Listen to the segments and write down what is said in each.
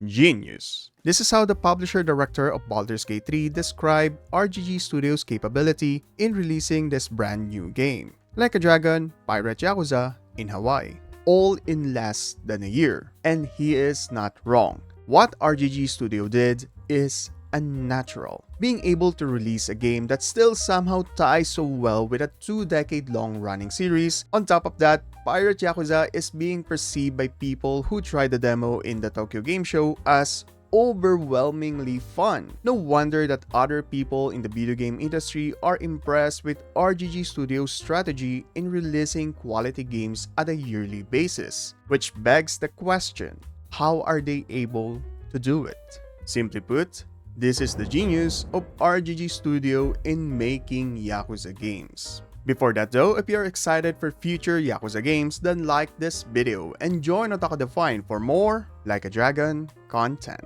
Genius. This is how the publisher-director of Baldur's Gate 3 described RGG Studio's capability in releasing this brand new game. Like a Dragon, Pirate Yakuza in Hawaii. All in less than a year. And he is not wrong. What RGG Studio did is unnatural. Being able to release a game that still somehow ties so well with a 2-decade-long running series. On top of that, Pirate Yakuza is being perceived by people who tried the demo in the Tokyo Game Show as overwhelmingly fun. No wonder that other people in the video game industry are impressed with RGG Studio's strategy in releasing quality games at a yearly basis. Which begs the question, how are they able to do it? Simply put, this is the genius of RGG Studio in making Yakuza games. Before that though, if you're excited for future Yakuza games, then like this video and join Otaku Define for more Like a Dragon content.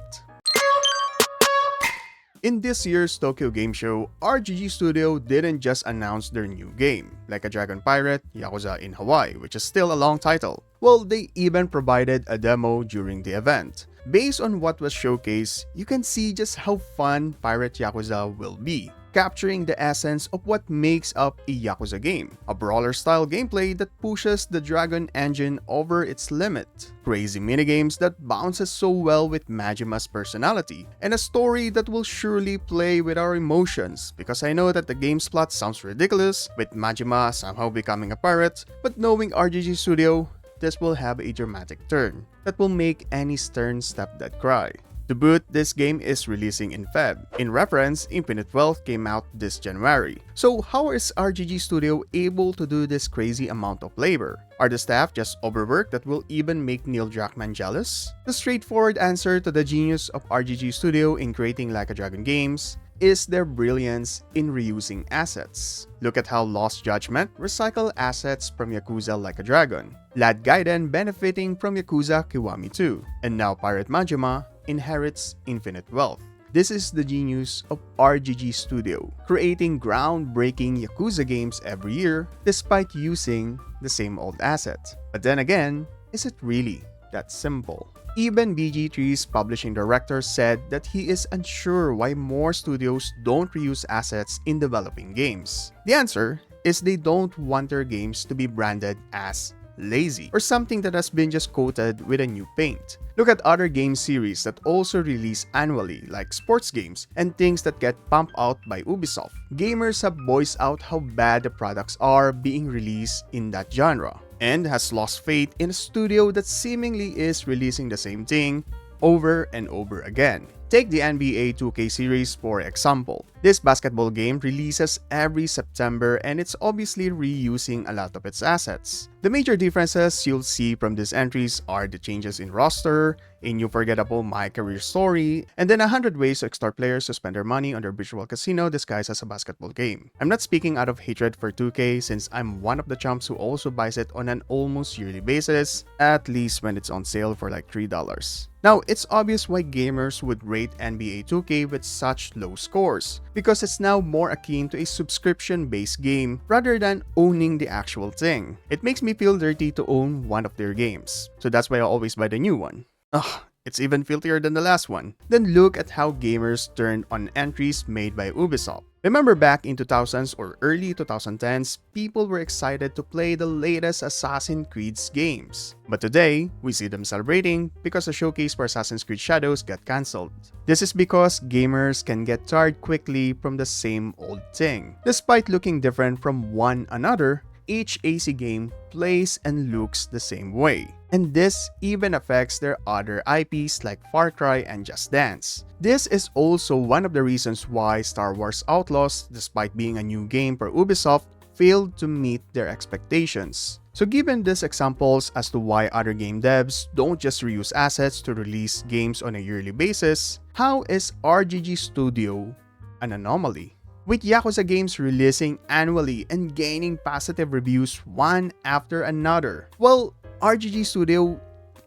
In this year's Tokyo Game Show, RGG Studio didn't just announce their new game, Like a Dragon Pirate, Yakuza in Hawaii, which is still a long title. Well, they even provided a demo during the event. Based on what was showcased, you can see just how fun Pirate Yakuza will be, capturing the essence of what makes up a Yakuza game, a brawler-style gameplay that pushes the Dragon engine over its limit, crazy minigames that bounces so well with Majima's personality, and a story that will surely play with our emotions, because I know that the game's plot sounds ridiculous, with Majima somehow becoming a pirate, but knowing RGG Studio, this will have a dramatic turn that will make any stern stepdad cry. To boot, this game is releasing in Feb. In reference, Infinite Wealth came out this January. So how is RGG Studio able to do this crazy amount of labor? Are the staff just overworked that will even make Neil Druckmann jealous? The straightforward answer to the genius of RGG Studio in creating Like a Dragon games is their brilliance in reusing assets. Look at how Lost Judgment recycled assets from Yakuza Like a Dragon, Lad Gaiden benefiting from Yakuza Kiwami 2, and now Pirate Majima inherits Infinite Wealth. This is the genius of RGG Studio, creating groundbreaking Yakuza games every year despite using the same old assets. But then again, is it really that simple? Even BG3's publishing director said that he is unsure why more studios don't reuse assets in developing games. The answer is they don't want their games to be branded as lazy or something that has been just coated with a new paint. Look at other game series that also release annually, like sports games and things that get pumped out by Ubisoft. Gamers have voiced out how bad the products are being released in that genre, and has lost faith in a studio that seemingly is releasing the same thing over and over again. Take the NBA 2K series for example. This basketball game releases every September and it's obviously reusing a lot of its assets. The major differences you'll see from these entries are the changes in roster, a new forgettable My Career story, and then 100 ways to extort players to spend their money on their virtual casino disguised as a basketball game. I'm not speaking out of hatred for 2K since I'm one of the chumps who also buys it on an almost yearly basis, at least when it's on sale for like $3. Now, it's obvious why gamers would rate NBA 2K with such low scores, because it's now more akin to a subscription-based game rather than owning the actual thing. It makes me feel dirty to own one of their games, so that's why I always buy the new one. Ugh, it's even filthier than the last one. Then look at how gamers turned on entries made by Ubisoft. Remember back in 2000s or early 2010s, people were excited to play the latest Assassin's Creed games. But today, we see them celebrating because the showcase for Assassin's Creed Shadows got cancelled. This is because gamers can get tired quickly from the same old thing. Despite looking different from one another, each AC game plays and looks the same way. And this even affects their other IPs like Far Cry and Just Dance. This is also one of the reasons why Star Wars Outlaws, despite being a new game for Ubisoft, failed to meet their expectations. So given these examples as to why other game devs don't just reuse assets to release games on a yearly basis, how is RGG Studio an anomaly? With Yakuza games releasing annually and gaining positive reviews one after another. Well, RGG Studio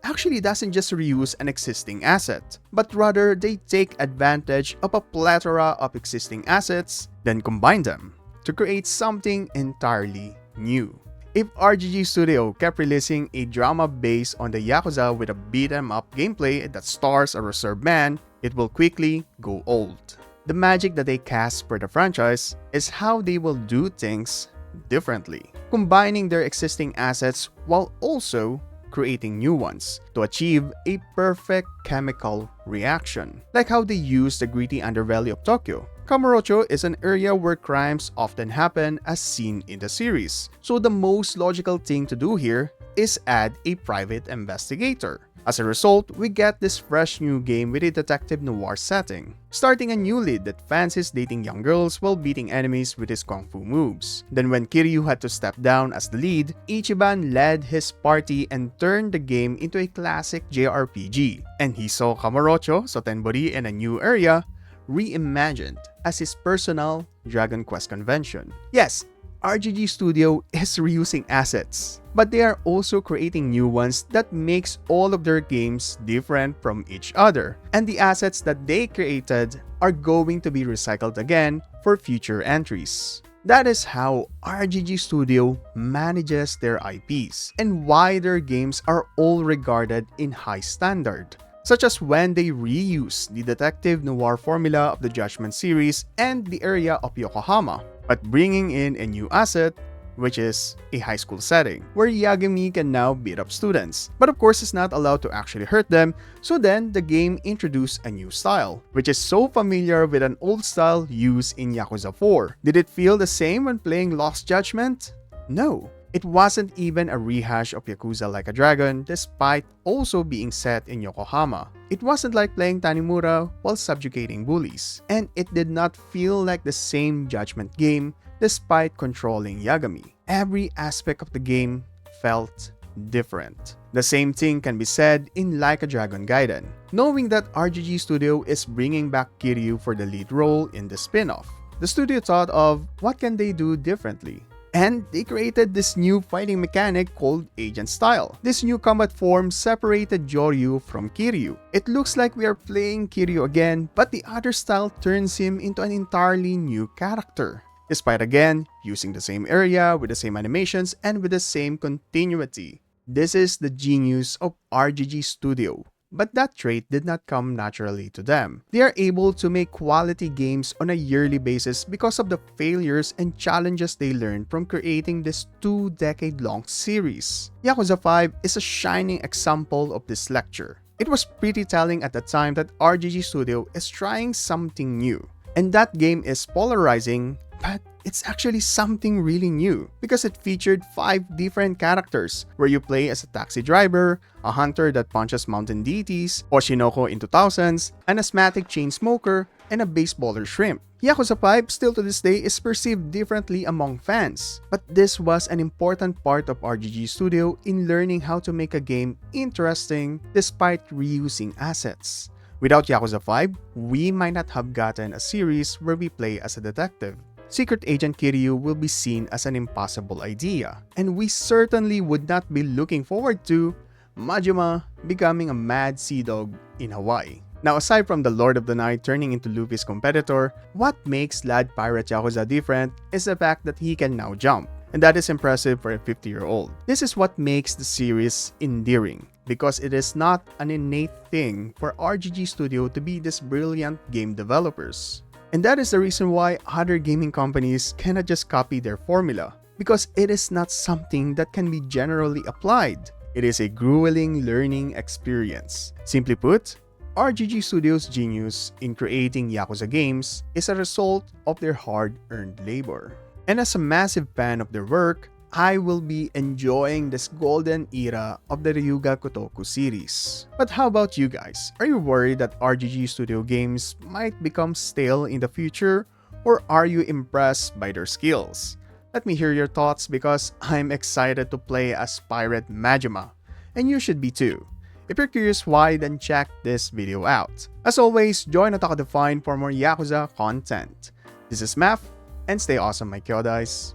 actually doesn't just reuse an existing asset, but rather they take advantage of a plethora of existing assets, then combine them to create something entirely new. If RGG Studio kept releasing a drama based on the Yakuza with a beat-em-up gameplay that stars a reserved man, it will quickly go old. The magic that they cast for the franchise is how they will do things differently, combining their existing assets while also creating new ones to achieve a perfect chemical reaction, like how they use the gritty underbelly of Tokyo. Kamurocho is an area where crimes often happen as seen in the series, so the most logical thing to do here is add a private investigator. As a result, we get this fresh new game with a detective noir setting, starting a new lead that fancies dating young girls while beating enemies with his kung fu moves. Then when Kiryu had to step down as the lead, Ichiban led his party and turned the game into a classic JRPG, and he saw Kamurocho, Sotenbori, in a new area, reimagined as his personal Dragon Quest convention. Yes, RGG Studio is reusing assets, but they are also creating new ones that makes all of their games different from each other. And the assets that they created are going to be recycled again for future entries. That is how RGG Studio manages their IPs and why their games are all regarded in high standard, such as when they reuse the detective noir formula of the Judgment series and the area of Yokohama, but bringing in a new asset, which is a high school setting, where Yagami can now beat up students, but of course is not allowed to actually hurt them, so then the game introduced a new style, which is so familiar with an old style used in Yakuza 4. Did it feel the same when playing Lost Judgment? No. It wasn't even a rehash of Yakuza Like a Dragon, despite also being set in Yokohama. It wasn't like playing Tanimura while subjugating bullies, and it did not feel like the same Judgment game despite controlling Yagami. Every aspect of the game felt different. The same thing can be said in Like a Dragon Gaiden, knowing that RGG Studio is bringing back Kiryu for the lead role in the spin-off. The studio thought of what can they do differently, and they created this new fighting mechanic called Agent Style. This new combat form separated Joryu from Kiryu. It looks like we are playing Kiryu again, but the other style turns him into an entirely new character, despite again using the same area with the same animations and with the same continuity. This is the genius of RGG Studio. But that trait did not come naturally to them. They are able to make quality games on a yearly basis because of the failures and challenges they learned from creating this 2-decade-long series. Yakuza 5 is a shining example of this lecture. It was pretty telling at the time that RGG Studio is trying something new. And that game is polarizing, but it's actually something really new because it featured 5 different characters where you play as a taxi driver, a hunter that punches mountain deities, Oshinoko in 2000s, an asthmatic chain smoker, and a baseballer shrimp. Yakuza 5 still to this day is perceived differently among fans, but this was an important part of RGG Studio in learning how to make a game interesting despite reusing assets. Without Yakuza 5, we might not have gotten a series where we play as a detective. Secret Agent Kiryu will be seen as an impossible idea, and we certainly would not be looking forward to Majima becoming a mad sea dog in Hawaii. Now, aside from the Lord of the Night turning into Luffy's competitor, what makes Lad Pirate Yakuza different is the fact that he can now jump, and that is impressive for a 50-year-old. This is what makes the series endearing, because it is not an innate thing for RGG Studio to be these brilliant game developers. And that is the reason why other gaming companies cannot just copy their formula, because it is not something that can be generally applied. It is a grueling learning experience. Simply put, RGG Studio's genius in creating Yakuza games is a result of their hard-earned labor. And as a massive fan of their work, I will be enjoying this golden era of the Ryuga Gotoku series. But how about you guys? Are you worried that RGG Studio games might become stale in the future, or are you impressed by their skills? Let me hear your thoughts because I'm excited to play as Pirate Majima, and you should be too. If you're curious why, then check this video out. As always, join Otaku for more Yakuza content. This is Math, and stay awesome my kyodais.